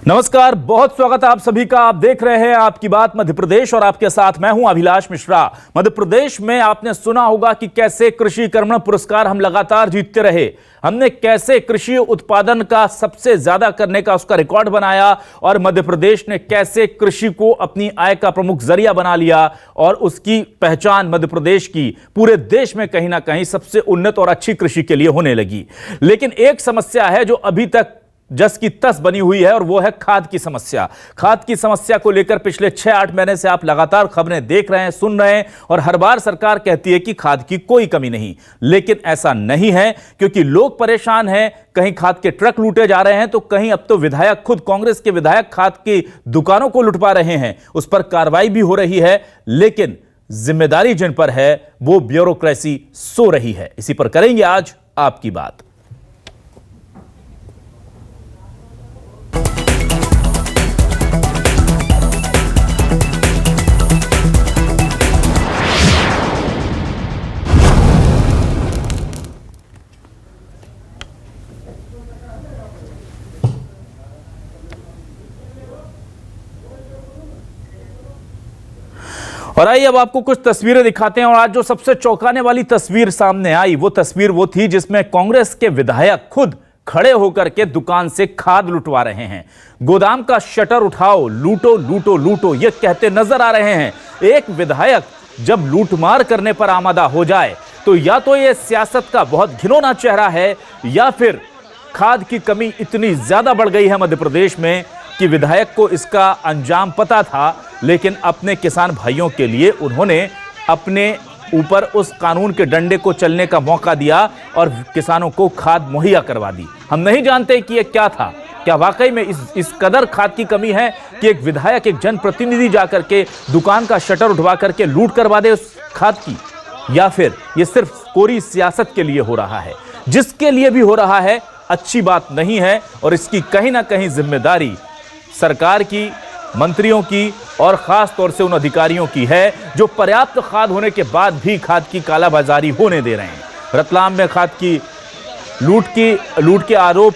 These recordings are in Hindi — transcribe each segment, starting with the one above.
नमस्कार, बहुत स्वागत है आप सभी का। आप देख रहे हैं आपकी बात मध्य प्रदेश और आपके साथ मैं हूं अभिलाष मिश्रा। मध्य प्रदेश में आपने सुना होगा कि कैसे कृषि कर्मण पुरस्कार हम लगातार जीतते रहे। हमने कैसे कृषि उत्पादन का सबसे ज्यादा करने का उसका रिकॉर्ड बनाया और मध्य प्रदेश ने कैसे कृषि को अपनी आय का प्रमुख जरिया बना लिया और उसकी पहचान मध्य प्रदेश की पूरे देश में कहीं ना कहीं सबसे उन्नत और अच्छी कृषि के लिए होने लगी। लेकिन एक समस्या है जो अभी तक जस की तस बनी हुई है और वो है खाद की समस्या। खाद की समस्या को लेकर पिछले 6-8 महीने से आप लगातार खबरें देख रहे हैं, सुन रहे हैं और हर बार सरकार कहती है कि खाद की कोई कमी नहीं। लेकिन ऐसा नहीं है, क्योंकि लोग परेशान हैं। कहीं खाद के ट्रक लूटे जा रहे हैं तो कहीं अब तो विधायक, खुद कांग्रेस के विधायक खाद की दुकानों को लुटवा रहे हैं। उस पर कार्रवाई भी हो रही है, लेकिन जिम्मेदारी जिन पर है वो ब्यूरोक्रेसी सो रही है। इसी पर करेंगे आज आपकी बात। और आइए अब आपको कुछ तस्वीरें दिखाते हैं। और आज जो सबसे चौंकाने वाली तस्वीर सामने आई वो तस्वीर वो थी जिसमें कांग्रेस के विधायक खुद खड़े होकर के दुकान से खाद लुटवा रहे हैं। गोदाम का शटर उठाओ, लूटो लूटो लूटो, ये कहते नजर आ रहे हैं। एक विधायक जब लूटमार करने पर आमादा हो जाए तो या तो ये सियासत का बहुत घिनौना चेहरा है या फिर खाद की कमी इतनी ज्यादा बढ़ गई है मध्य प्रदेश में कि विधायक को इसका अंजाम पता था, लेकिन अपने किसान भाइयों के लिए उन्होंने अपने ऊपर उस कानून के डंडे को चलने का मौका दिया और किसानों को खाद मुहैया करवा दी। हम नहीं जानते कि यह क्या था। क्या वाकई में इस कदर खाद की कमी है कि एक विधायक, एक जनप्रतिनिधि जाकर के दुकान का शटर उठवा करके लूट करवा दे उस खाद की, या फिर यह सिर्फ कोरी सियासत के लिए हो रहा है? जिसके लिए भी हो रहा है अच्छी बात नहीं है और इसकी कहीं ना कहीं जिम्मेदारी सरकार की, मंत्रियों की और खास तौर से उन अधिकारियों की है जो पर्याप्त खाद होने के बाद भी खाद की कालाबाजारी होने दे रहे हैं। रतलाम में खाद की लूट के आरोप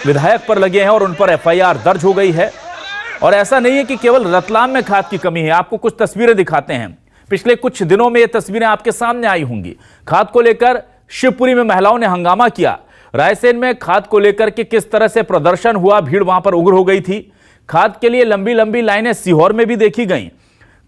विधायक पर लगे हैं और उन पर एफआईआर दर्ज हो गई है। और ऐसा नहीं है कि केवल रतलाम में खाद की कमी है। आपको कुछ तस्वीरें दिखाते हैं। पिछले कुछ दिनों में ये तस्वीरें आपके सामने आई होंगी। खाद को लेकर शिवपुरी में महिलाओं ने हंगामा किया। रायसेन में खाद को लेकर के किस तरह से प्रदर्शन हुआ, भीड़ वहां पर उग्र हो गई थी। खाद के लिए लंबी लंबी लाइनें सीहोर में भी देखी गईं।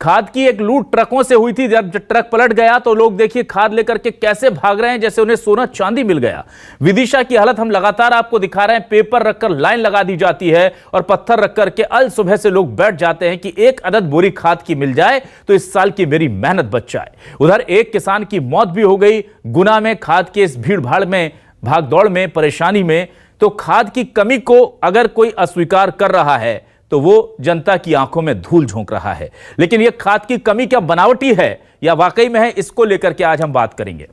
खाद की एक लूट ट्रकों से हुई थी। जब ट्रक पलट गया तो लोग देखिए खाद लेकर के कैसे भाग रहे हैं, जैसे उन्हें सोना चांदी मिल गया। विदिशा की हालत हम लगातार आपको दिखा रहे हैं। पेपर रखकर लाइन लगा दी जाती है और पत्थर रख करके अल सुबह से लोग बैठ जाते हैं कि एक अदद बोरी खाद की मिल जाए तो इस साल की मेरी मेहनत बच जाए। उधर एक किसान की मौत भी हो गई गुना में। खाद के इस भीड़ भाड़ में, भाग दौड़ में, परेशानी में। तो खाद की कमी को अगर कोई अस्वीकार कर रहा है तो वो जनता की आंखों में धूल झोंक रहा है। लेकिन यह खाद की कमी क्या बनावटी है या वाकई में है, इसको लेकर के आज हम बात करेंगे।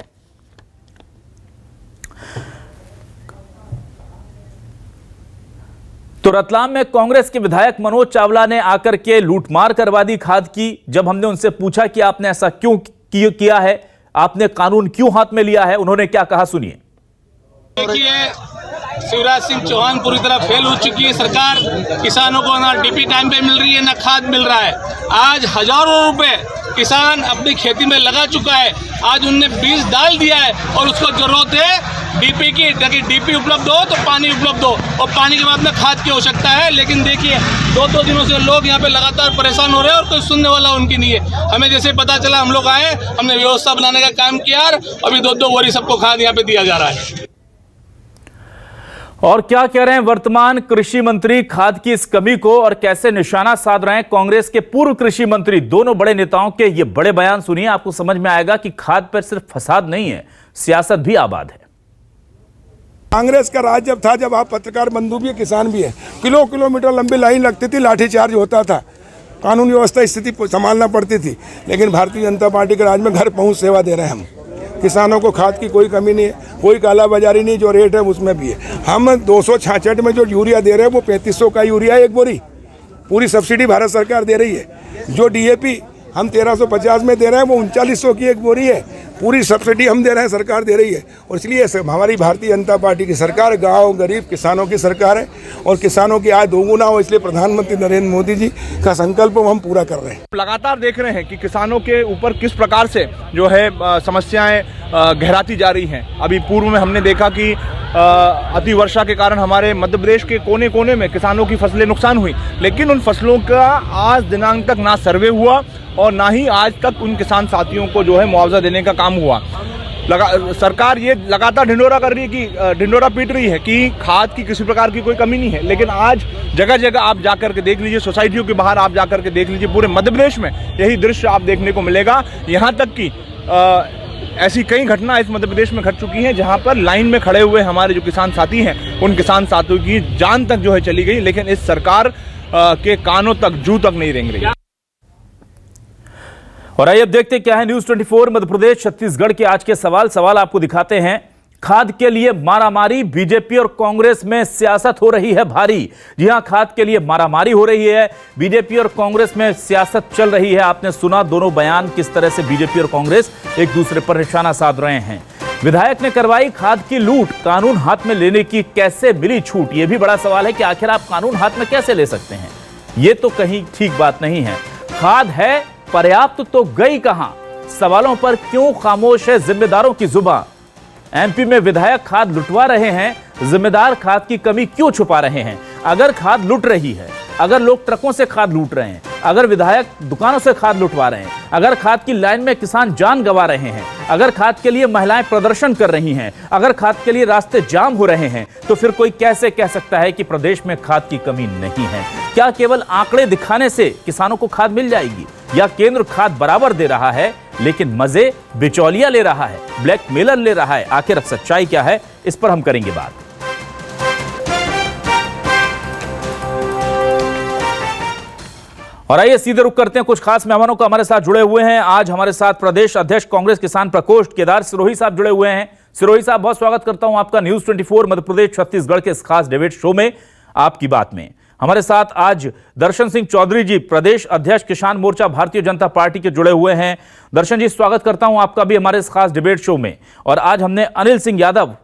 तो रतलाम में कांग्रेस के विधायक मनोज चावला ने आकर के लूटमार करवा दी खाद की। जब हमने उनसे पूछा कि आपने ऐसा क्यों किया है, आपने कानून क्यों हाथ में लिया है, उन्होंने क्या कहा सुनिए। देखिए, शिवराज सिंह चौहान पूरी तरह फेल हो चुकी है सरकार। किसानों को ना डीपी टाइम पे मिल रही है, ना खाद मिल रहा है। आज हजारों रुपए किसान अपनी खेती में लगा चुका है। आज उनने बीज डाल दिया है और उसको जरूरत है डीपी की, ताकि डीपी उपलब्ध हो तो पानी उपलब्ध हो और पानी के बाद में खाद की आवश्यकता है। लेकिन देखिए, 2-2 दिनों से लोग यहाँ पे लगातार परेशान हो रहे हैं और कोई सुनने वाला उनकी नहीं है। हमें जैसे पता चला हम लोग आए, हमने व्यवस्था बनाने का काम किया और अभी 2-2 बोरी सबको खाद यहाँ पे दिया जा रहा है। और क्या कह रहे हैं वर्तमान कृषि मंत्री खाद की इस कमी को और कैसे निशाना साध रहे हैं कांग्रेस के पूर्व कृषि मंत्री। दोनों बड़े नेताओं के ये बड़े बयान सुनिए, आपको समझ में आएगा कि खाद पर सिर्फ फसाद नहीं है, सियासत भी आबाद है। कांग्रेस का राज जब था, जब आप पत्रकार बंधु भी है, किसान भी है, किलोमीटर लंबी लाइन लगती थी, लाठीचार्ज होता था, कानून व्यवस्था स्थिति संभालना पड़ती थी। लेकिन भारतीय जनता पार्टी के राज में घर पहुंच सेवा दे रहे हैं हम। किसानों को खाद की कोई कमी नहीं है, कोई कालाबाजारी नहीं, जो रेट है उसमें भी है। हम 266 में जो यूरिया दे रहे हैं वो 3500 का यूरिया एक बोरी, पूरी सब्सिडी भारत सरकार दे रही है। जो डीएपी हम 1350 में दे रहे हैं वो 3900 की एक बोरी है। पूरी सब्सिडी हम दे रहे हैं, सरकार दे रही है। और इसलिए हमारी भारतीय जनता पार्टी की सरकार गांव गरीब किसानों की सरकार है और किसानों की आय दोगुना हो, इसलिए प्रधानमंत्री नरेंद्र मोदी जी का संकल्प हम पूरा कर रहे हैं। लगातार देख रहे हैं कि किसानों के ऊपर किस प्रकार से जो है समस्याएं गहराती जा रही हैं। अभी पूर्व में हमने देखा कि अति वर्षा के कारण हमारे मध्य प्रदेश के कोने कोने में किसानों की फसलें नुकसान हुई, लेकिन उन फसलों का आज दिनांक तक ना सर्वे हुआ और ना ही आज तक उन किसान साथियों को जो है मुआवजा देने का काम हुआ। सरकार ये लगातार ढिंडोरा कर रही है कि ढिंडोरा पीट रही है कि खाद की किसी प्रकार की कोई कमी नहीं है, लेकिन आज जगह जगह आप जाकर के देख लीजिए, सोसाइटियों के बाहर आप जाकर के देख लीजिए, पूरे मध्य प्रदेश में यही दृश्य आप देखने को मिलेगा। यहाँ तक कि ऐसी कई घटना इस मध्य प्रदेश में घट चुकी हैं जहां पर लाइन में खड़े हुए हमारे जो किसान साथी हैं, उन किसान साथियों की जान तक जो है चली गई, लेकिन इस सरकार के कानों तक जू तक नहीं रेंग रही। और आइए अब देखते क्या है न्यूज 24 मध्य प्रदेश छत्तीसगढ़ के आज के सवाल आपको दिखाते हैं। खाद के लिए मारामारी, बीजेपी और कांग्रेस में सियासत हो रही है भारी। जी हां, खाद के लिए मारामारी हो रही है, बीजेपी और कांग्रेस में सियासत चल रही है। आपने सुना दोनों बयान, किस तरह से बीजेपी और कांग्रेस एक दूसरे पर निशाना साध रहे हैं। विधायक ने करवाई खाद की लूट, कानून हाथ में लेने की कैसे मिली छूट? यह भी बड़ा सवाल है कि आखिर आप कानून हाथ में कैसे ले सकते हैं। यह तो कहीं ठीक बात नहीं है। खाद है पर्याप्त तो गई कहां? सवालों पर क्यों खामोश है जिम्मेदारों की जुबान? एमपी में विधायक खाद लुटवा रहे हैं, जिम्मेदार खाद की कमी क्यों छुपा रहे हैं? अगर खाद लुट रही है, अगर लोग ट्रकों से खाद लूट रहे हैं, अगर विधायक दुकानों से खाद लुटवा रहे हैं, अगर खाद की लाइन में किसान जान गंवा रहे हैं, अगर खाद के लिए महिलाएं प्रदर्शन कर रही हैं, अगर खाद के लिए रास्ते जाम हो रहे हैं, तो फिर कोई कैसे कह सकता है कि प्रदेश में खाद की कमी नहीं है? क्या केवल आंकड़े दिखाने से किसानों को खाद मिल जाएगी, या केंद्र खाद बराबर दे रहा है लेकिन मजे बिचौलिया ले रहा है, ब्लैकमेलर ले रहा है? आखिर सच्चाई क्या है, इस पर हम करेंगे बात। और आइए सीधे रुख करते हैं कुछ खास मेहमानों का हमारे साथ जुड़े हुए हैं। आज हमारे साथ प्रदेश अध्यक्ष कांग्रेस किसान प्रकोष्ठ केदार सिरोही साहब जुड़े हुए हैं। सिरोही साहब, बहुत स्वागत करता हूं आपका न्यूज 24 मध्य प्रदेश छत्तीसगढ़ के इस खास डिबेट शो में, आपकी बात में। हमारे साथ आज दर्शन सिंह चौधरी जी, प्रदेश अध्यक्ष किसान मोर्चा भारतीय जनता पार्टी के जुड़े हुए हैं। दर्शन जी, स्वागत करता हूं आपका भी हमारे इस खास डिबेट शो में। और आज हमने अनिल सिंह यादव,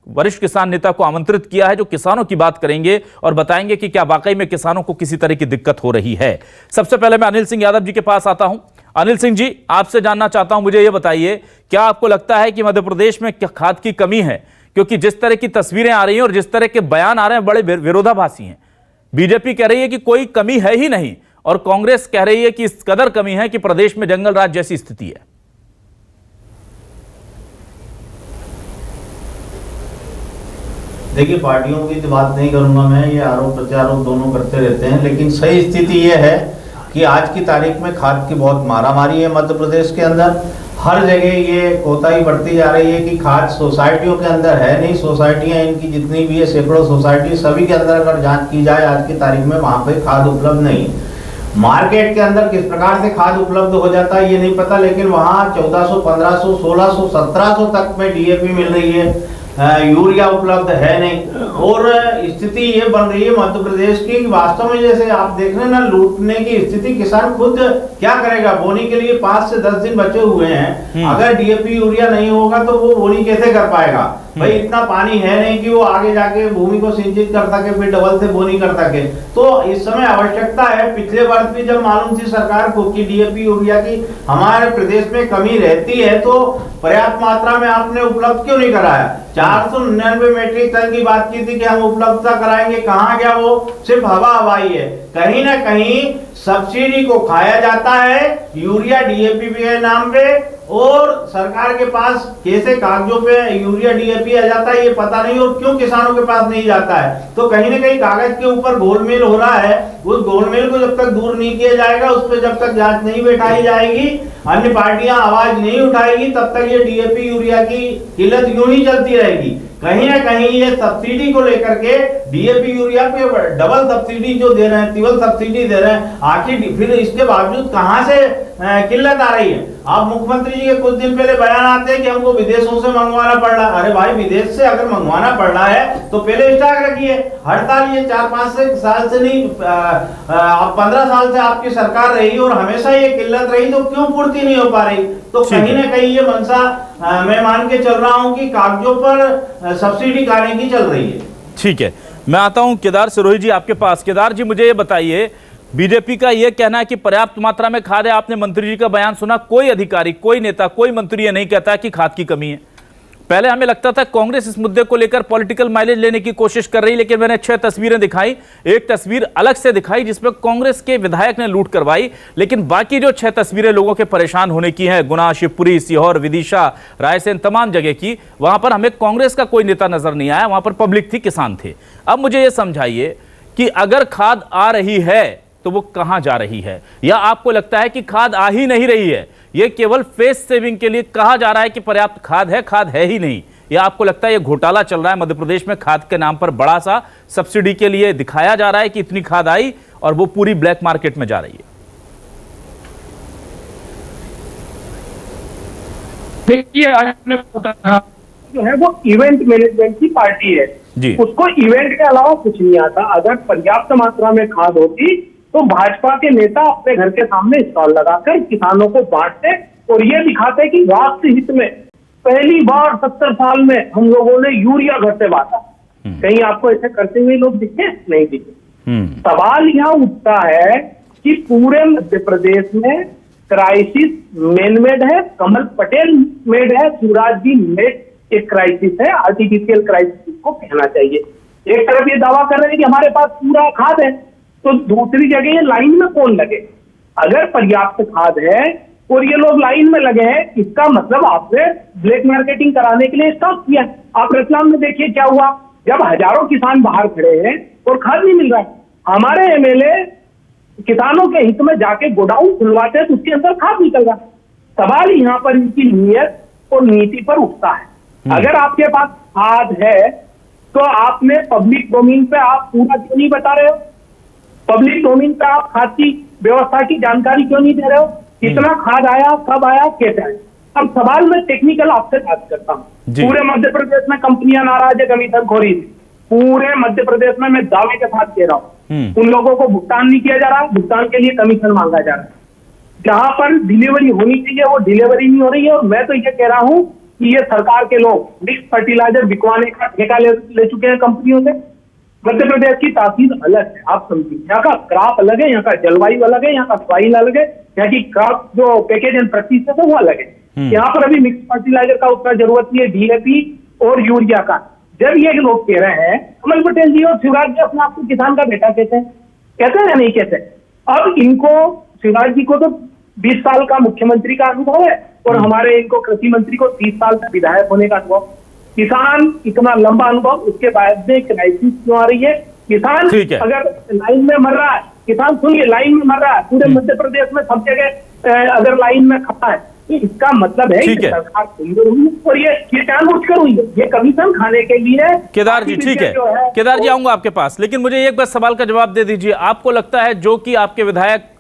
वरिष्ठ किसान नेता को आमंत्रित किया है, जो किसानों की बात करेंगे और बताएंगे कि क्या वाकई में किसानों को किसी तरह की दिक्कत हो रही है। सबसे पहले मैं अनिल सिंह यादव जी के पास आता हूं। अनिल सिंह जी, आपसे जानना चाहता हूं, मुझे यह बताइए, क्या आपको लगता है कि मध्य प्रदेश में खाद की कमी है? क्योंकि जिस तरह की तस्वीरें आ रही हैं और जिस तरह के बयान आ रहे हैं, बड़े विरोधाभासी हैं। बीजेपी कह रही है कि कोई कमी है ही नहीं, और कांग्रेस कह रही है कि इस कदर कमी है कि प्रदेश में जंगल राज जैसी स्थिति है। देखिए, पार्टियों की तो बात नहीं करूंगा मैं, ये आरोप प्रत्यारोप दोनों करते रहते हैं, लेकिन सही स्थिति ये है कि आज की तारीख में खाद की बहुत मारामारी है मध्य प्रदेश के अंदर। हर जगह ये कोताही बढ़ती जा रही है कि खाद सोसाइटियों के अंदर है नहीं। सोसाइटियां इनकी जितनी भी है, सैकड़ों सोसाइटी, सभी के अंदर अगर जांच की जाए आज की तारीख में, वहां पे खाद उपलब्ध नहीं। मार्केट के अंदर किस प्रकार से खाद उपलब्ध हो जाता है ये नहीं पता, लेकिन वहां 1400, 1500, 1600, 1700 तक में डीएपी मिल रही है, यूरिया उपलब्ध है नहीं। और स्थिति ये बन रही है मध्य प्रदेश की, वास्तव में जैसे आप देख रहे हैं ना, लूटने की स्थिति। किसान खुद क्या करेगा? बोनी के लिए 5 से 10 दिन बचे हुए हैं, अगर डीएपी यूरिया नहीं होगा तो वो बोनी कैसे कर पाएगा? भाई इतना पानी है नहीं कि वो आगे जाके भूमि को सिंचित कर सके, फिर डबल से बोनी कर सके। तो इस समय आवश्यकता है। पिछले वर्ष भी जब मालूम थी सरकार को कि डीएपी यूरिया की हमारे प्रदेश में कमी रहती है, तो पर्याप्त मात्रा में आपने उपलब्ध क्यों नहीं कराया? 499 मेट्रिक टन की बात की थी कि हम उपलब्धता कराएंगे, कहाँ गया वो? सिर्फ हवा हवाई है। कहीं ना कहीं सब्सिडी को खाया जाता है यूरिया डीएपी के नाम पे, और सरकार के पास कैसे कागजों पे यूरिया डीएपी आ जाता है ये पता नहीं, और क्यों किसानों के पास नहीं जाता है। तो कहीं ना कहीं कागज के ऊपर गोलमेल हो रहा है। उस गोलमेल को जब तक दूर नहीं किया जाएगा, उस पर जब तक जांच नहीं बैठाई जाएगी, अन्य पार्टियां आवाज नहीं उठाएगी, तब तक ये डीएपी यूरिया की किल्लत यूं ही चलती रहेगी। कहीं ना कहीं ये सब्सिडी को लेकर के डीएपी यूरिया पे डबल सब्सिडी जो दे रहे हैं, ट्रिपल सब्सिडी दे रहे हैं, आखिर फिर इसके बावजूद कहां से किल्लत आ रही है? अब मुख्यमंत्री जी के कुछ दिन पहले बयान आते हैं कि हमको विदेशों से मंगवाना पड़ रहा है। अरे भाई, विदेश से अगर मंगवाना पड़ रहा है तो पहले स्टॉक रखिए। हर साल ये 4-5 साल से नहीं, 15 साल से आपकी सरकार रही और हमेशा ये किल्लत रही, तो क्यों पूर्ति नहीं हो पा रही? तो कहीं ना कहीं ये मंशा मैं मान के चल रहा हूं कि कागजों पर सब्सिडी गाने की चल रही है। ठीक है, मैं आता हूं केदार सिरोही जी आपके पास। केदार जी, मुझे ये बताइए, बीजेपी का यह कहना है कि पर्याप्त मात्रा में खाद है। आपने मंत्री जी का बयान सुना, कोई अधिकारी, कोई नेता, कोई मंत्री ये नहीं कहता कि खाद की कमी है। पहले हमें लगता था कांग्रेस इस मुद्दे को लेकर पॉलिटिकल माइलेज लेने की कोशिश कर रही, लेकिन मैंने 6 तस्वीरें दिखाई। एक तस्वीर अलग से दिखाई जिसमें कांग्रेस के विधायक ने लूट करवाई, लेकिन बाकी जो 6 तस्वीरें लोगों के परेशान होने की हैं, गुना, शिवपुरी, सीहोर, विदिशा, रायसेन, तमाम जगह की, वहां पर हमें कांग्रेस का कोई नेता नजर नहीं आया। वहां पर पब्लिक थी, किसान थे। अब मुझे यह समझाइए कि अगर खाद आ रही है तो वो कहां जा रही है, या आपको लगता है कि खाद आ ही नहीं रही है, ये केवल फेस सेविंग के लिए कहा जा रहा है कि पर्याप्त खाद है ही नहीं, या आपको लगता है ये घोटाला चल रहा है मध्य प्रदेश में, खाद के नाम पर बड़ा सा सब्सिडी के लिए दिखाया जा रहा है कि इतनी खाद आई और वो पूरी ब्लैक मार्केट में जा रही है? देखिए, आपने बताया जो है वो इवेंट मैनेजमेंट की पार्टी है जी। उसको इवेंट के अलावा कुछ नहीं आता। अगर पर्याप्त मात्रा में खाद होती तो भाजपा के नेता अपने घर के सामने स्टॉल लगाकर किसानों को बांटते और ये दिखाते कि राष्ट्र हित में पहली बार 70 साल में हम लोगों ने यूरिया घर से बांटा। कहीं आपको ऐसे करते हुए लोग दिखे? नहीं दिखे। सवाल यहाँ उठता है कि पूरे मध्य प्रदेश में क्राइसिस मैन मेड है, कमल पटेल मेड है, शिवराज जी मेड एक क्राइसिस है, आर्टिफिशियल क्राइसिस को कहना चाहिए। एक तरफ ये दावा कर रहे हैं कि हमारे पास पूरा खाद है, तो दूसरी जगह ये लाइन में कौन लगे? अगर पर्याप्त खाद है और ये लोग लाइन में लगे हैं, इसका मतलब आपने ब्लैक मार्केटिंग कराने के लिए स्टॉप किया। आप रतलाम में देखिए क्या हुआ, जब हजारों किसान बाहर खड़े हैं और खाद नहीं मिल रहा है, हमारे एमएलए किसानों के हित में जाके गोडाउन खुलवाते हैं तो उसके अंदर खाद निकल रहा। सवाल यहाँ पर इनकी नीयत और नीति पर उठता है। अगर आपके पास खाद है तो आपने पब्लिक डोमेन पे आप पूरा क्यों नहीं बता रहे हो? पब्लिक डोमेन पे आप खाद की व्यवस्था की जानकारी क्यों नहीं दे रहे हो? कितना खाद आया, कब आया, कैसे आया? अब सवाल मैं टेक्निकल आपसे बात करता हूँ। पूरे मध्य प्रदेश में कंपनियां नाराज है कमीशन खोरी से। पूरे मध्य प्रदेश में मैं दावे के साथ कह रहा हूँ, उन लोगों को भुगतान नहीं किया जा रहा, भुगतान के लिए कमीशन मांगा जा रहा है। जहां पर डिलीवरी होनी चाहिए वो डिलीवरी नहीं हो रही है। और मैं तो ये कह रहा हूँ कि ये सरकार के लोग मिक्स फर्टिलाइजर बिकवाने का ठेका ले चुके हैं कंपनियों से। मध्य प्रदेश की तासीर अलग है, आप समझिए। यहाँ का क्रॉप अलग है, यहाँ का जलवायु अलग है, यहाँ का सॉइल अलग है, यहाँ की क्रॉप जो पैकेज एंड प्रैक्टिस है वो अलग है। यहाँ पर अभी मिक्स फर्टिलाइजर का उतना जरूरत नहीं है, डीएपी और यूरिया का। जब ये लोग कह रहे हैं, कमल पटेल जी और शिवराज जी अपने आप को किसान का बेटा कहते हैं या नहीं कहते? अब इनको, शिवराज जी को तो 20 साल का मुख्यमंत्री का अनुभव है और हमारे इनको कृषि मंत्री को 30 साल का विधायक होने का अनुभव। किसान इतना लंबा अनुभव, उसके बाद में क्राइसिस क्यों आ रही है? किसान अगर लाइन में मर रहा है, किसान सुनिए लाइन में मर रहा है पूरे मध्य प्रदेश में सब जगह, अगर लाइन में खड़ा है तो इसका मतलब है कि सरकार कमजोर हुई और ये जानबूझकर हुई है, ये कमीशन खाने के लिए। केदार जी ठीक है, केदार जी आऊंगा आपके पास, लेकिन मुझे एक बार सवाल का जवाब दे दीजिए। आपको लगता है जो कि आपके विधायक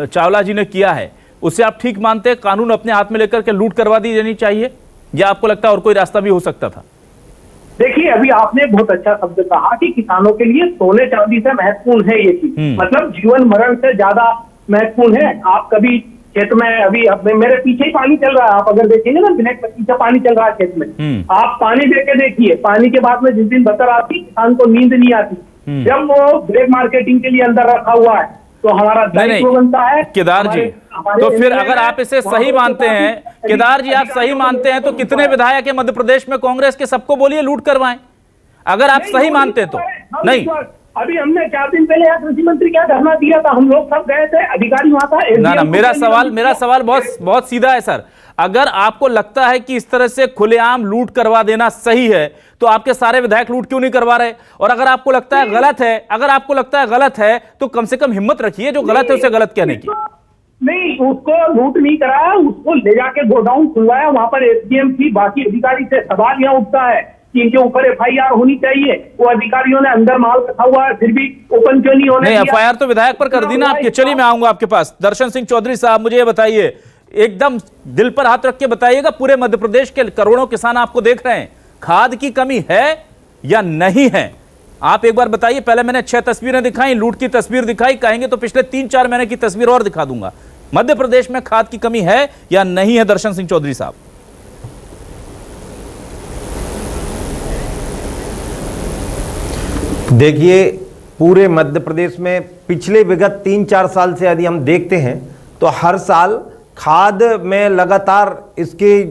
चावला जी ने किया है उसे आप ठीक मानते हैं? कानून अपने हाथ में लेकर के लूट करवा दी जानी चाहिए, या आपको लगता है और कोई रास्ता भी हो सकता था? देखिए, अभी आपने बहुत अच्छा शब्द कहा कि किसानों के लिए सोने चांदी से महत्वपूर्ण है ये चीज, मतलब जीवन मरण से ज्यादा महत्वपूर्ण है। आप कभी खेत में, अभी मेरे पीछे ही पानी चल रहा है, आप अगर देखेंगे ना, ब्लैक पीछे पानी चल रहा है खेत में, आप पानी देके देखिए, पानी के बाद में जिस दिन बतर आती किसान को नींद नहीं आती। जब वो ब्लैक मार्केटिंग के लिए अंदर रखा हुआ है तो हमारा दायित्व बनता है। केदार जी, तो फिर अगर आप इसे सही मानते हैं, केदार जी आप सही मानते हैं, तो कितने विधायक है मध्य प्रदेश में कांग्रेस के, सबको बोलिए लूट करवाएं, अगर आप सही मानते तो। नहीं, अभी हमने 4 दिन पहले कृषि मंत्री क्या धरना दिया था, हम लोग सब गए थे, अधिकारी वहां था। ना मेरा सवाल बहुत सीधा है सर। अगर आपको लगता है कि इस तरह से खुलेआम लूट करवा देना सही है, तो आपके सारे विधायक लूट क्यों नहीं करवा रहे? और अगर आपको लगता है गलत है, तो कम से कम हिम्मत रखिए जो गलत है उसे गलत कहने की। नहीं, उसको लूट नहीं कराया, उसको ले जाके गोडाउन खुलवाया, वहां पर एसडीएम थी, बाकी अधिकारी से। सवाल यह उठता है कि इनके ऊपर एफआईआर होनी चाहिए, वो अधिकारियों ने अंदर माल रखा हुआ है फिर भी ओपन क्यों नहीं होने? एफआईआर तो विधायक पर कर दी ना आपके। चलिए मैं आऊंगा आपके पास। दर्शन सिंह चौधरी साहब, मुझे ये बताइए, एकदम दिल पर हाथ रख के बताइएगा, पूरे मध्य प्रदेश के करोड़ों किसान आपको देख रहे हैं, खाद की कमी है या नहीं है? आप एक बार बताइए। पहले मैंने 6 तस्वीरें दिखाई, लूट की तस्वीर दिखाई, कहेंगे तो पिछले 3-4 महीने की तस्वीर और दिखा दूंगा। मध्य प्रदेश में खाद की कमी है या नहीं है, दर्शन सिंह चौधरी साहब? देखिए, पूरे मध्य प्रदेश में पिछले विगत 3-4 साल से यदि हम देखते हैं तो हर साल खाद में लगातार इसके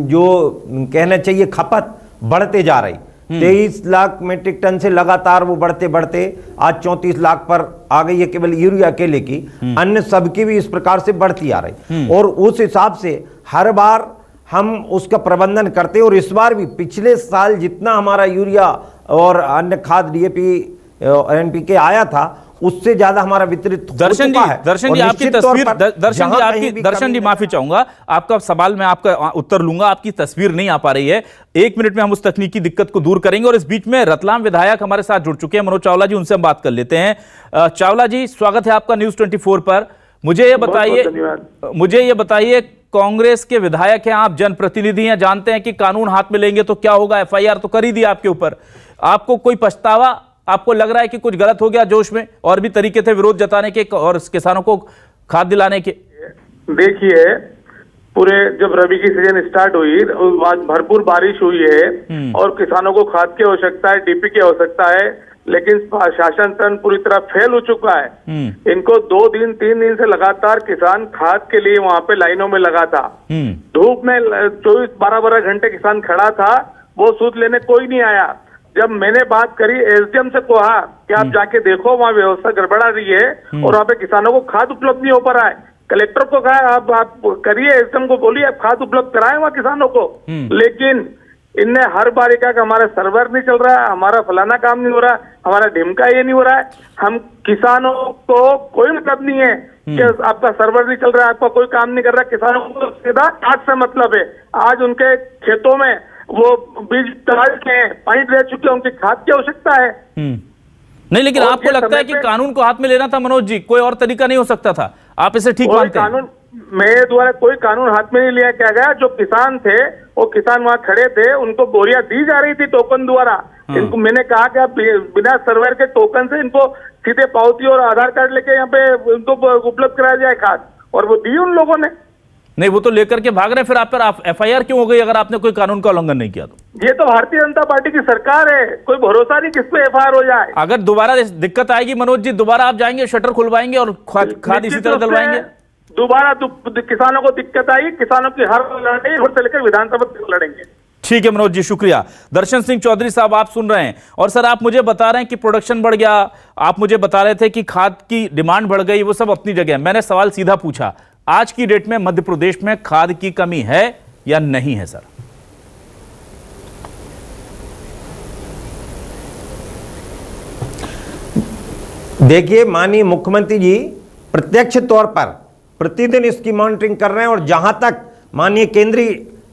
जो कहना चाहिए खपत बढ़ते जा रही। 23 लाख मीट्रिक टन से लगातार वो बढ़ते बढ़ते आज 34 लाख पर आ गई है केवल यूरिया अकेले की। अन्य सबकी भी इस प्रकार से बढ़ती आ रही और उस हिसाब से हर बार हम उसका प्रबंधन करते और इस बार भी पिछले साल जितना हमारा यूरिया और अन्य खाद डीएपी एनपीके आया था उससे ज्यादा हमारा वितरित हो चुका है। दर्शन जी आपकी तस्वीर, दर्शन जी माफी चाहूंगा, आपका सवाल मैं आपका उत्तर लूंगा, आपकी तस्वीर नहीं आ पा रही है। 1 मिनट में हम उस तकनीकी दिक्कत को दूर करेंगे और इस बीच में रतलाम विधायक हमारे साथ जुड़ चुके हैं मनोज चावला जी, उनसे हम बात कर लेते हैं। चावला जी, स्वागत है आपका न्यूज 24 पर। मुझे ये बताइए, कांग्रेस के विधायक हैं आप, जनप्रतिनिधि हैं, जानते हैं कि कानून हाथ में लेंगे तो क्या होगा, एफआईआर तो कर ही दी आपके ऊपर, आपको कोई पछतावा, आपको लग रहा है कि कुछ गलत हो गया जोश में? और भी तरीके थे विरोध जताने के और किसानों को खाद दिलाने के। देखिए, पूरे जब रबी की सीजन स्टार्ट हुई आज भरपूर बारिश हुई है और किसानों को खाद की आवश्यकता है, डीपी की आवश्यकता है, लेकिन शासन तंत्र पूरी तरह फेल हो चुका है। इनको 2-3 दिन से लगातार किसान खाद के लिए वहां पे लाइनों में लगा था। धूप में 24-12 घंटे किसान खड़ा था, वो सूद लेने कोई नहीं आया। जब मैंने बात करी, एसडीएम से कहा कि आप जाके देखो वहाँ व्यवस्था गड़बड़ा रही है और वहाँ पे किसानों को खाद उपलब्ध नहीं हो पा रहा है। कलेक्टर को कहा आप करिए, एसडीएम को बोलिए आप खाद उपलब्ध कराएं वहाँ किसानों को, लेकिन इनने हर बार कहा कि हमारा सर्वर नहीं चल रहा है, हमारा फलाना काम नहीं हो रहा है, हमारा ढिमका ये नहीं हो रहा है। हम किसानों को कोई मतलब नहीं है कि आपका सर्वर नहीं चल रहा है, आपका कोई काम नहीं कर रहा है। किसानों को सीधा खाद से मतलब है। आज उनके खेतों में वो बीज तैयार के पानी रह चुके हैं, उनकी खाद की आवश्यकता है। नहीं, लेकिन आपको लगता है कि कानून को हाथ में लेना था मनोज जी, कोई और तरीका नहीं हो सकता था? आप इसे ठीक मानते हैं? कानून मेरे द्वारा कोई कानून हाथ में नहीं लिया क्या गया। जो किसान थे वो किसान वहां खड़े थे, उनको बोरियां दी जा रही थी टोकन द्वारा। इनको मैंने कहा कि आप बिना सर्वर के टोकन से इनको सीधे पावती और आधार कार्ड लेके यहाँ पे उनको उपलब्ध कराया जाए खाद, और वो दी उन लोगों ने। नहीं, वो तो लेकर के भाग रहे, फिर आप पर एफआईआर क्यों हो गई अगर आपने कोई कानून का उल्लंघन नहीं किया तो? ये तो भारतीय जनता पार्टी की सरकार है, कोई भरोसा नहीं किस पे एफआईआर हो जाए। अगर दोबारा दिक्कत आएगी मनोज जी, दोबारा आप जाएंगे, शटर खुलवाएंगे और खाद इसी तरह डलवाएंगे? दोबारा किसानों को दिक्कत आई, किसानों की हर लड़ाई से लेकर विधानसभा तक लड़ेंगे। ठीक है मनोज जी, शुक्रिया। दर्शन सिंह चौधरी साहब, आप सुन रहे हैं और सर आप मुझे बता रहे हैं कि प्रोडक्शन बढ़ गया, आप मुझे बता रहे थे कि खाद की डिमांड बढ़ गई, वो सब अपनी जगह। मैंने सवाल सीधा पूछा, आज की डेट में मध्य प्रदेश में खाद की कमी है या नहीं है सर? देखिए, माननीय मुख्यमंत्री जी प्रत्यक्ष तौर पर प्रतिदिन इसकी मॉनिटरिंग कर रहे हैं और जहां तक माननीय केंद्रीय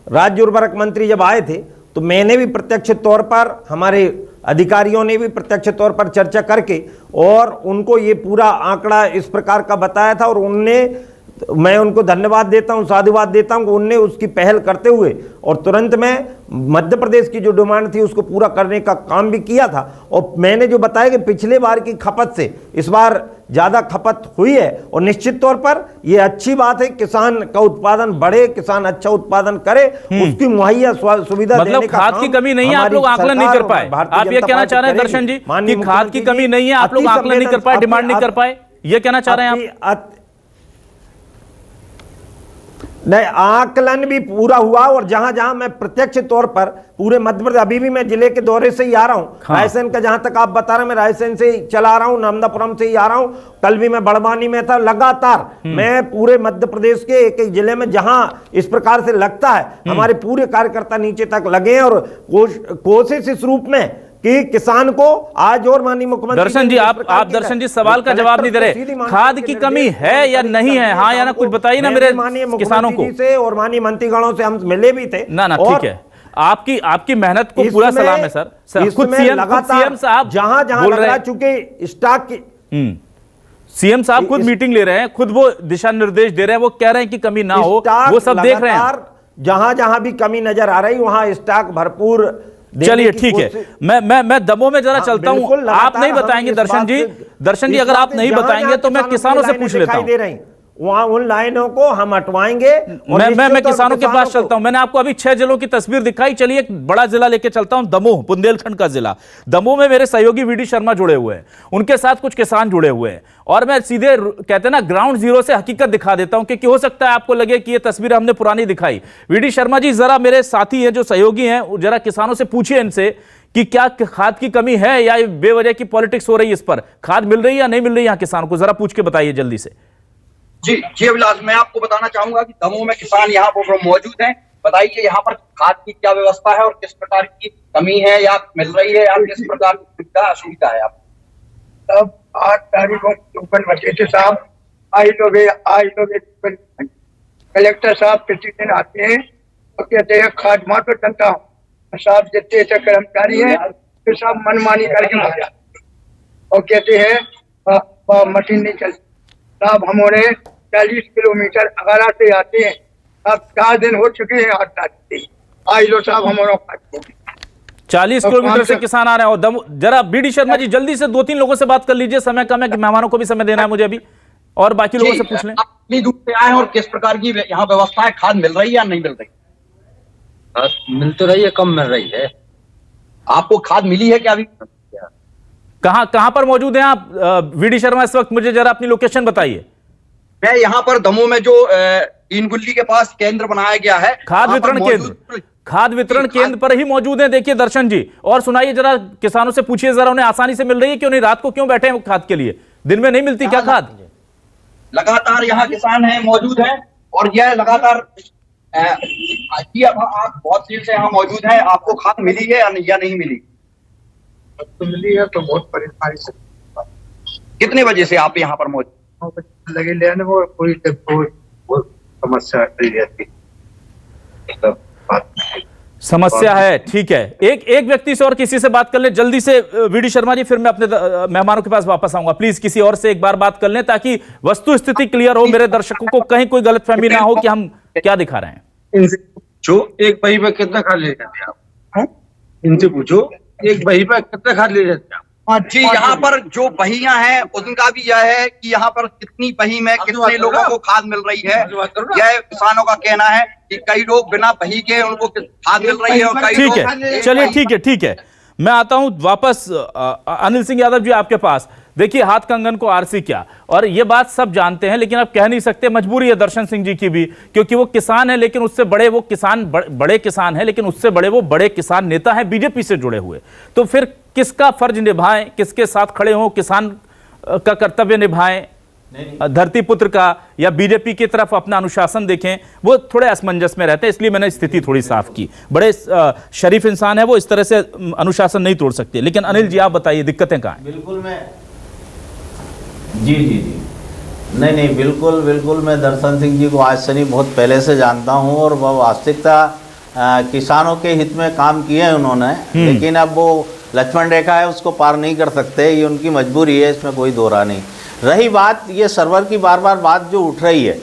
राज्य उर्वरक मंत्री जब आए थे तो मैंने भी प्रत्यक्ष तौर पर, हमारे अधिकारियों ने भी प्रत्यक्ष तौर पर चर्चा करके और उनको ये पूरा आंकड़ा इस प्रकार का बताया था और मैं उनको धन्यवाद देता हूं, साधुवाद देता हूं कि उनने उसकी पहल करते हुए और तुरंत में मध्य प्रदेश की जो डिमांड थी उसको पूरा करने का काम भी किया था। और मैंने जो बताया कि पिछले बार की खपत से इस बार ज़्यादा खपत हुई है और निश्चित तौर पर यह अच्छी बात है, किसान का उत्पादन बढ़े, किसान अच्छा उत्पादन करे, उसकी मुहैया सुविधा मतलब खाद की कमी नहीं है, आप लोग आकलन नहीं कर पाए? आप ये कहना चाह रहे हैं दर्शन जी कि खाद की कमी नहीं है, आप लोग आकलन नहीं कर पाए, डिमांड नहीं कर पाए, ये कहना चाह रहे हैं आप? नहीं, आकलन भी पूरा हुआ और जहां जहां मैं प्रत्यक्ष तौर पर पूरे मध्य प्रदेश, अभी भी मैं जिले के दौरे से ही आ रहा हूं। हाँ। रायसेन का जहां तक आप बता रहे हैं, मैं रायसेन से ही चला रहा हूं, नर्मदापुरम से ही आ रहा हूं, कल भी मैं बड़वानी में था। लगातार मैं पूरे मध्य प्रदेश के एक एक जिले में जहां इस प्रकार से लगता है, हमारे पूरे कार्यकर्ता नीचे तक लगे हैं और कोशिश इस रूप में कि किसान को आज और माननीय मुख्यमंत्री। दर्शन जी, आप दर्शन जी सवाल का जवाब नहीं दे रहे, खाद की कमी है या नहीं है, हाँ या ना कुछ बताइए ना मेरे किसानों को। से और माननीय मंत्रीगणों से हम मिले भी थे। ना ठीक है, आपकी मेहनत को पूरा सलाम है सर। खुद सीएम साहब जहां जहां लग रहा, चूंकि स्टॉक की सीएम साहब खुद मीटिंग ले रहे हैं, खुद वो दिशा निर्देश दे रहे हैं, वो कह रहे हैं कि कमी ना हो, वो सब देख रहे हैं। जहां जहां भी कमी नजर आ रही वहां स्टॉक भरपूर। चलिए ठीक है, मैं दमों में जरा चलता हूं, आप नहीं बताएंगे दर्शन जी, अगर आप नहीं बताएंगे तो मैं किसानों से पूछ लेता हूं। वहां उन लाइनों को हम हटवाएंगे। मैं किसानों के पास चलता हूं। मैंने आपको अभी 6 जिलों की तस्वीर दिखाई। चलिए एक बड़ा जिला लेके चलता हूं, दमोह, बुंदेलखंड का जिला। दमोह में मेरे सहयोगी वीडी शर्मा जुड़े हुए हैं, उनके साथ कुछ किसान जुड़े हुए हैं, और मैं सीधे कहते हैं ना ग्राउंड जीरो से हकीकत दिखा देता हूं, क्योंकि हो सकता है आपको लगे कि ये तस्वीर हमने पुरानी दिखाई। वीडी शर्मा जी, जरा मेरे साथी हैं जो सहयोगी हैं, जरा किसानों से पूछिए इनसे कि क्या खाद की कमी है या बेवजह की पॉलिटिक्स हो रही है, इस पर खाद मिल रही है या नहीं मिल रही है यहाँ किसानों को, जरा पूछ के बताइए जल्दी से। जी जी अभिलाष, मैं आपको बताना चाहूंगा कि दमोह में किसान यहाँ पर मौजूद हैं। बताइए यहाँ पर खाद की क्या व्यवस्था है और किस प्रकार की कमी है या मिल रही है या किस प्रकार की सुविधा असुविधा है आप? तब 8 तारीख को टोकन बचे थे साहब, आई लोग कलेक्टर साहब प्रतिदिन आते हैं और कहते हैं खाद मार तो टनता हूँ साहब, जितने ऐसे कर्मचारी हैं तो साहब मनमानी करके भाग जाते और कहते हैं मशीन नहीं चलती साहब। हमारे 40 किलोमीटर अगारा से आते हैं, अब 4 दिन हो चुके हैं आई लो साहब हमारा 40 किलोमीटर से किसान आ रहे हैं। और जरा बीडी शर्मा जी जल्दी से 2-3 लोगों से बात कर लीजिए, समय कम है कि मेहमानों को भी समय देना है मुझे अभी, और बाकी लोगों से पूछ लें। कितनी दूर से आए और किस प्रकार की यहाँ व्यवस्था है, खाद मिल रही है या नहीं मिल रही? मिल तो रही है, कम मिल रही है। आपको खाद मिली है क्या अभी? कहां पर मौजूद हैं आप वीडी शर्मा इस वक्त? मुझे जरा अपनी लोकेशन बताइए। मैं यहाँ पर दमोह में जो इन गुल्ली के पास केंद्र बनाया गया है, खाद वितरण केंद्र पर ही मौजूद है। देखिए दर्शन जी, और सुनाइए जरा, किसानों से पूछिए जरा, उन्हें आसानी से मिल रही है क्यों नहीं? रात को क्यों बैठे हैं खाद के लिए? दिन में नहीं मिलती क्या खाद? लगातार यहाँ किसान है मौजूद है और यह लगातार आप बहुत देर से यहाँ मौजूद है, आपको खाद मिली है या नहीं मिली? तो मिली है तो बहुत परेशानी से। कितने बजे से आप यहाँ पर मौजूद लगे लेने वो कोई समस्या रहती, समस्या है। ठीक है, एक व्यक्ति से और किसी से बात कर ले जल्दी से वीडी शर्मा जी, फिर मैं अपने मेहमानों के पास वापस आऊंगा। प्लीज किसी और से एक बार बात कर लें ताकि वस्तु स्थिति क्लियर हो, मेरे दर्शकों को कहीं कोई गलतफहमी ना हो कि हम क्या दिखा रहे हैं। जो एक बही पर कितना खाद ले जाते हैं आप? इनसे पूछो एक बही पर कितना खाद ले जाते हैं आप? जी, यहाँ पर जो बहियां हैं उनका भी यह है कि यहाँ पर कितनी बही में कितने लोगों को खाद मिल रही है, यह किसानों का कहना है कि कई लोग बिना बही के उनको खाद मिल रही है और कई ठीक है, चलिए ठीक है, मैं आता हूं वापस अनिल सिंह यादव जी आपके पास। देखिए हाथ कंगन को आरसी क्या, और ये बात सब जानते हैं लेकिन आप कह नहीं सकते, मजबूरी है दर्शन सिंह जी की भी, क्योंकि वो किसान है लेकिन उससे बड़े वो किसान बड़े किसान है, लेकिन उससे बड़े वो बड़े किसान नेता हैं बीजेपी से जुड़े हुए। तो फिर किसका फर्ज निभाएं, किसके साथ खड़े हों, किसान का कर्तव्य निभाएं, धरती पुत्र का, या बीजेपी की तरफ अपना अनुशासन देखें, वो थोड़े असमंजस में रहते हैं। इसलिए मैंने स्थिति थोड़ी साफ की। बड़े शरीफ इंसान है वो, इस तरह से अनुशासन नहीं तोड़ सकते। लेकिन अनिल जी आप बताइए दिक्कतें कहाँ हैं? बिल्कुल मैं जी नहीं बिल्कुल मैं दर्शन सिंह जी को आज से नहीं बहुत पहले से जानता हूं और वह वास्तविकता किसानों के हित में काम किए हैं उन्होंने, लेकिन अब वो लक्ष्मण रेखा है उसको पार नहीं कर सकते, ये उनकी मजबूरी है, इसमें कोई दो राह नहीं। रही बात ये सर्वर की, बार बात जो उठ रही है,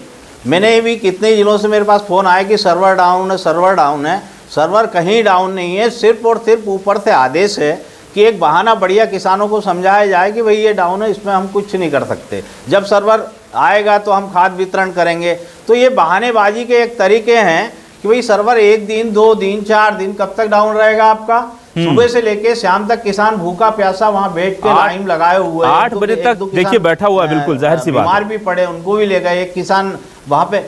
मैंने भी कितने जिलों से मेरे पास फ़ोन आया कि सर्वर डाउन है। सर्वर कहीं डाउन नहीं है, सिर्फ और सिर्फ ऊपर से आदेश है कि एक बहाना बढ़िया किसानों को समझाया जाए कि भाई ये डाउन है, इसमें हम कुछ नहीं कर सकते, जब सर्वर आएगा तो हम खाद वितरण करेंगे। तो ये बहानेबाजी के एक तरीके हैं कि भाई सर्वर 1 दिन 2 दिन 4 दिन कब तक डाउन रहेगा आपका? सुबह से लेके शाम तक किसान भूखा प्यासा वहां बैठ के लाइन लगाए हुए 8 बजे तक देखिए बैठा हुआ है, बिल्कुल जाहिर सी बात, बीमार भी पड़े उनको भी ले गए। एक किसान वहां पे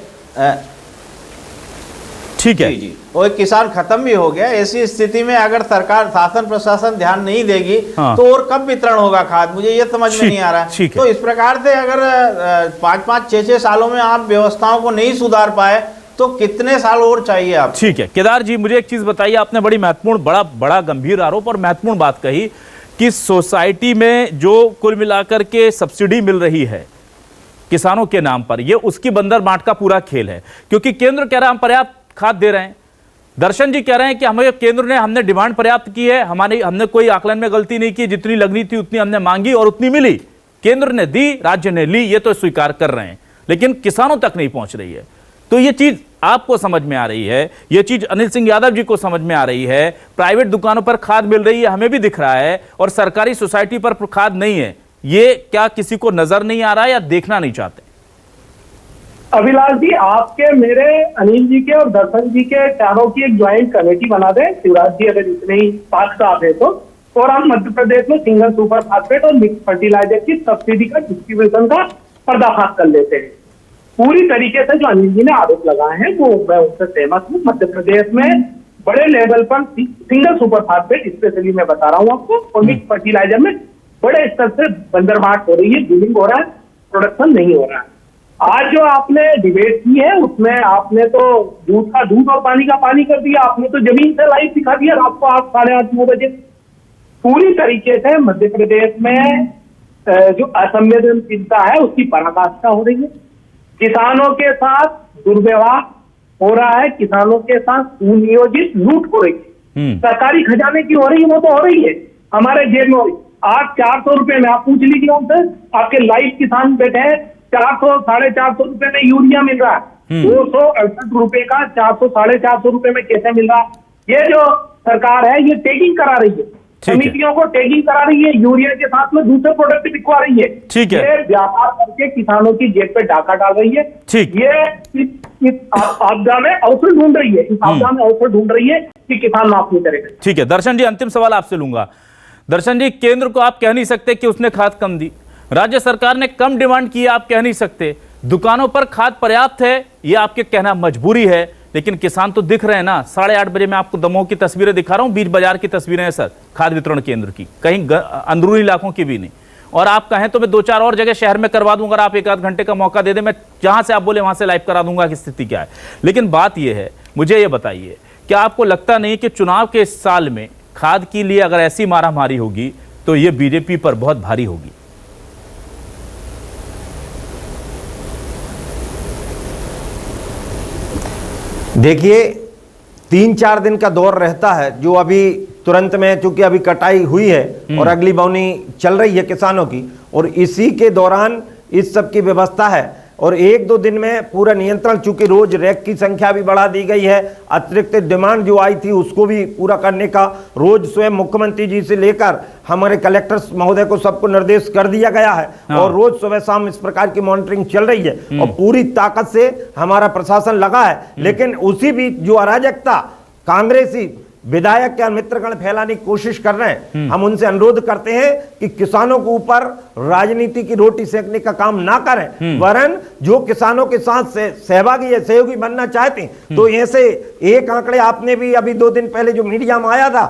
ठीक है जी, और एक किसान खत्म भी हो गया। ऐसी स्थिति में अगर सरकार शासन प्रशासन ध्यान नहीं देगी तो और कब वितरण होगा खाद, मुझे ये समझ में नहीं आ रहा है। तो इस प्रकार से अगर 5-5 6-6 सालों में आप व्यवस्थाओं को नहीं सुधार पाए तो कितने साल और चाहिए आप? ठीक है केदार जी, मुझे एक चीज बताइए, आपने बड़ी महत्वपूर्ण बड़ा गंभीर आरोप और महत्वपूर्ण बात कही कि सोसाइटी में जो कुल मिलाकर के सब्सिडी मिल रही है किसानों के नाम पर, ये उसकी बंदर बांट का पूरा खेल है, क्योंकि केंद्र कह रहा है हम पर्याप्त खाद दे रहे हैं, दर्शन जी कह रहे हैं कि हमें केंद्र ने हमने डिमांड पर्याप्त की है, हमने कोई आकलन में गलती नहीं की, जितनी लगनी थी उतनी हमने मांगी और उतनी मिली, केंद्र ने दी राज्य ने ली, ये तो स्वीकार कर रहे हैं, लेकिन किसानों तक नहीं पहुंच रही है। तो ये चीज आपको समझ में आ रही है, ये चीज अनिल सिंह यादव जी को समझ में आ रही है, प्राइवेट दुकानों पर खाद मिल रही है हमें भी दिख रहा है, और सरकारी सोसाइटी पर खाद नहीं है, ये क्या किसी को नजर नहीं आ रहा है या देखना नहीं चाहते? अभिलाष जी, आपके, मेरे, अनिल जी के और दर्शन जी के चारों की एक ज्वाइंट कमेटी बना दें, शिवराज जी अगर इतने ही पाक साफ है तो, और हम मध्य प्रदेश में सिंगल सुपर फास्फेट और मिक्स फर्टिलाइजर की सब्सिडी का डिस्ट्रीब्यूशन का पर्दाफाश कर लेते हैं। पूरी तरीके से जो अनिल जी ने आरोप लगाए हैं वो मैं उनसे सहमत हूँ। मध्य प्रदेश में बड़े लेवल पर सिंगल सुपर फास्फेट, स्पेशली मैं बता रहा हूँ आपको, और मिक्स फर्टिलाइजर में बड़े स्तर से बंदरबाट हो रही है, बिलिंग हो रहा है, प्रोडक्शन नहीं हो रहा है। आज जो आपने डिबेट की है उसमें आपने तो दूध का दूध और पानी का पानी कर दिया, आपने तो जमीन से लाइव दिखा दिया रात को 8, 8:30, 9 बजे। पूरी तरीके से मध्य प्रदेश में जो असंवेदनशीलता है उसकी पराकाष्ठा हो रही है। किसानों के साथ दुर्व्यवहार हो रहा है, किसानों के साथ सुनियोजित लूट हो रही है, सरकारी खजाने की हो रही है, वो तो हो रही है, हमारे जेब में हो रही। आज 400 रुपए में, आप पूछ लीजिए उनसे, आपके लाइव किसान बैठे हैं, 400, 450 रुपए में यूरिया मिल रहा है, 268 रुपए का 400, 450 रुपए में कैसे मिल रहा है? ये जो सरकार है ये टैगिंग करा रही है, समितियों को टैगिंग करा रही है, यूरिया के साथ में दूसरे प्रोडक्ट बिकवा रही है। ठीक है, ये व्यापार करके किसानों की जेब पे डाका डाल रही है। ठीक, ये इस आपदा में अवसर ढूंढ रही है, इस आपदा में अवसर ढूंढ रही है कि किसान माफ नहीं करेगा। ठीक है दर्शन जी, अंतिम सवाल आपसे लूंगा। दर्शन जी, केंद्र को आप कह नहीं सकते कि उसने खाद कम दी, राज्य सरकार ने कम डिमांड की, आप कह नहीं सकते, दुकानों पर खाद पर्याप्त है, ये आपके कहना मजबूरी है, लेकिन किसान तो दिख रहे हैं ना। 8:30 बजे मैं आपको दमोह की तस्वीरें दिखा रहा हूं, बीच बाजार की तस्वीरें हैं सर, खाद वितरण केंद्र की, कहीं अंदरूनी इलाकों की भी नहीं। और आप कहें तो मैं 2-4 और जगह शहर में करवा दूंगा, आप 1-8 घंटे का मौका दे दें, मैं जहां से आप बोले वहां से लाइव करा दूंगा कि स्थिति क्या है। लेकिन बात यह है, मुझे ये बताइए, क्या आपको लगता नहीं कि चुनाव के इस साल में खाद के लिए अगर ऐसी मारामारी होगी तो ये बीजेपी पर बहुत भारी होगी? देखिए, 3-4 दिन का दौर रहता है, जो अभी तुरंत में, चूंकि अभी कटाई हुई है और अगली बावनी चल रही है किसानों की, और इसी के दौरान इस सब की व्यवस्था है। और 1-2 दिन में पूरा नियंत्रण, चूंकि रोज रैक की संख्या भी बढ़ा दी गई है, अतिरिक्त डिमांड जो आई थी उसको भी पूरा करने का रोज स्वयं मुख्यमंत्री जी से लेकर हमारे कलेक्टर महोदय को सबको निर्देश कर दिया गया है। और रोज सुबह शाम इस प्रकार की मॉनिटरिंग चल रही है और पूरी ताकत से हमारा प्रशासन लगा है। लेकिन उसी बीच जो अराजकता कांग्रेसी विधायक क्या मित्रगण फैलाने की कोशिश कर रहे हैं, हम उनसे अनुरोध करते हैं कि किसानों के ऊपर राजनीति की रोटी सेकने का काम ना करें, वरन जो किसानों के साथ सहभागी या सहयोगी बनना चाहते हैं तो ऐसे एक आंकड़े आपने भी अभी 2 दिन पहले जो मीडिया में आया था,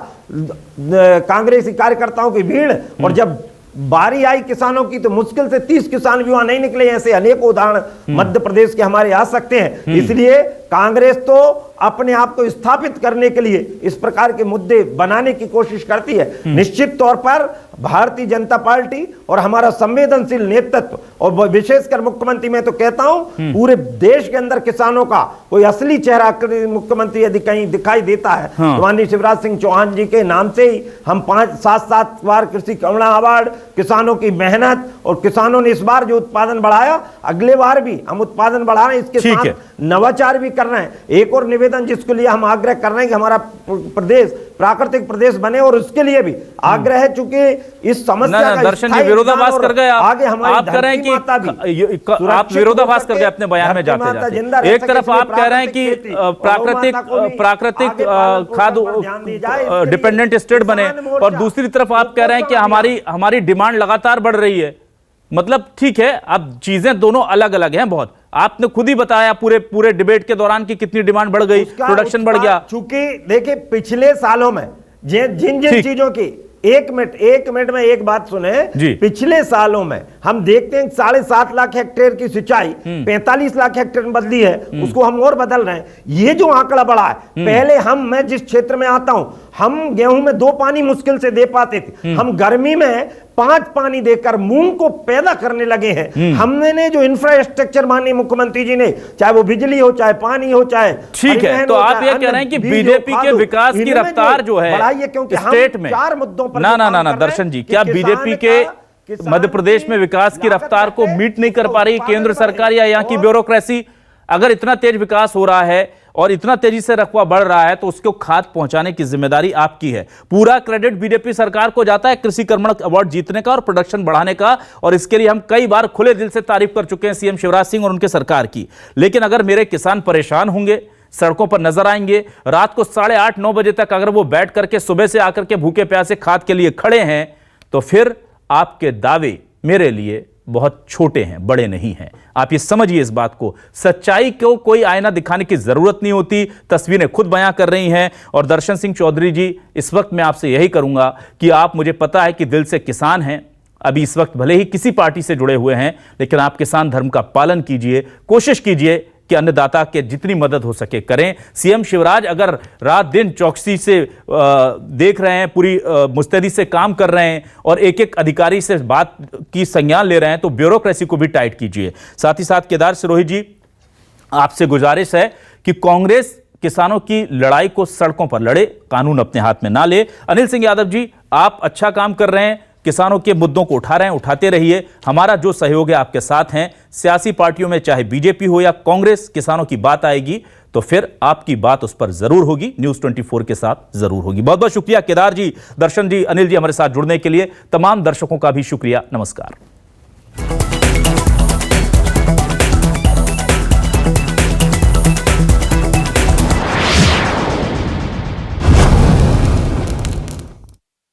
कांग्रेसी कार्यकर्ताओं की भीड़, और जब बारी आई किसानों की तो मुश्किल से 30 किसान भी वहां नहीं निकले। ऐसे अनेकों उदाहरण मध्य प्रदेश के हमारे आ सकते हैं। इसलिए कांग्रेस तो अपने आप को स्थापित करने के लिए इस प्रकार के मुद्दे बनाने की कोशिश करती है। निश्चित तौर पर भारतीय जनता पार्टी और हमारा संवेदनशील नेतृत्व, और विशेषकर मुख्यमंत्री, मैं तो कहता हूं पूरे देश के अंदर किसानों का कोई असली चेहरा मुख्यमंत्री यदि कहीं दिखाई देता है तो माननीय शिवराज सिंह चौहान जी के नाम से ही हम 5-7 बार कृषि करुणा अवार्ड, किसानों की मेहनत, और किसानों ने इस बार जो उत्पादन बढ़ाया, अगले बार भी हम उत्पादन बढ़ा रहे हैं, इसके साथ नवाचार भी कर रहे हैं। एक और निवेदन जिसके लिए हम आग्रह कर रहे हैं कि हमारा प्रदेश प्राकृतिक प्रदेश बने, और उसके लिए भी आग्रह है, चूंकि इस समस्या का दर्शन जी विरोधाभास कर गए आगे हमारी आप कह रहे हैं कि आप विरोधाभास कर गए अपने बयान में जाते जाते। एक तरफ आप कह रहे हैं कि प्राकृतिक खाद डिपेंडेंट स्टेट बने, और दूसरी तरफ आप कह रहे हैं कि हमारी डिमांड लगातार बढ़ रही है। मतलब ठीक है, अब चीजें दोनों अलग अलग हैं बहुत। आपने खुद ही बताया पूरे डिबेट के दौरान कि कितनी डिमांड बढ़ गई, प्रोडक्शन बढ़ गया। चूंकि देखिए पिछले सालों में जिन चीजों की, एक मिनट में एक बात सुने, पिछले सालों में हम देखते हैं 7.5 लाख हेक्टेयर की सिंचाई 45 लाख हेक्टेयर में बदली है, उसको हम और बदल रहे हैं। ये जो आंकड़ा बढ़ा है, पहले मैं जिस क्षेत्र में आता हूं, हम गेहूं में 2 पानी मुश्किल से दे पाते थे, हम गर्मी में 5 पानी देकर मूंग को पैदा करने लगे हैं। हमने जो इंफ्रास्ट्रक्चर माननीय मुख्यमंत्री जी ने, चाहे वो बिजली हो, चाहे पानी हो, चाहे, ठीक है, तो आप ये कह रहे हैं कि बीजेपी के विकास की रफ्तार जो है स्टेट में, 4 मुद्दों पर ना दर्शन जी, क्या बीजेपी के मध्य प्रदेश में विकास की रफ्तार को मीट नहीं कर पा रही केंद्र सरकार या यहाँ की ब्यूरोक्रेसी? अगर इतना तेज विकास हो रहा है और इतना तेजी से रकबा बढ़ रहा है तो उसको खाद पहुंचाने की जिम्मेदारी आपकी है। पूरा क्रेडिट बीजेपी सरकार को जाता है कृषि कर्मण अवार्ड जीतने का और प्रोडक्शन बढ़ाने का, और इसके लिए हम कई बार खुले दिल से तारीफ कर चुके हैं सीएम शिवराज सिंह और उनके सरकार की। लेकिन अगर मेरे किसान परेशान होंगे, सड़कों पर नजर आएंगे, रात को 8:30-9 बजे तक अगर वो बैठ करके सुबह से आकर के भूखे प्यासे खाद के लिए खड़े हैं, तो फिर आपके दावे मेरे लिए बहुत छोटे हैं, बड़े नहीं हैं। आप ये समझिए इस बात को। सच्चाई को कोई आईना दिखाने की जरूरत नहीं होती, तस्वीरें खुद बयां कर रही हैं। और दर्शन सिंह चौधरी जी, इस वक्त मैं आपसे यही करूंगा कि आप, मुझे पता है कि दिल से किसान हैं, अभी इस वक्त भले ही किसी पार्टी से जुड़े हुए हैं, लेकिन आप किसान धर्म का पालन कीजिए, कोशिश कीजिए कि अन्नदाता के जितनी मदद हो सके करें। सीएम शिवराज अगर रात दिन चौकसी से देख रहे हैं, पूरी मुस्तैदी से काम कर रहे हैं और एक एक अधिकारी से बात की संज्ञान ले रहे हैं, तो ब्यूरोक्रेसी को भी टाइट कीजिए। साथ ही साथ केदार सिरोही जी, आपसे गुजारिश है कि कांग्रेस किसानों की लड़ाई को सड़कों पर लड़े, कानून अपने हाथ में ना ले। अनिल सिंह यादव जी, आप अच्छा काम कर रहे हैं, किसानों के मुद्दों को उठा रहे हैं, उठाते रहिए। हमारा जो सहयोग है आपके साथ हैं। सियासी पार्टियों में चाहे बीजेपी हो या कांग्रेस, किसानों की बात आएगी तो फिर आपकी बात उस पर जरूर होगी, न्यूज़ 24 के साथ जरूर होगी। बहुत बहुत शुक्रिया केदार जी, दर्शन जी, अनिल जी, हमारे साथ जुड़ने के लिए। तमाम दर्शकों का भी शुक्रिया। नमस्कार।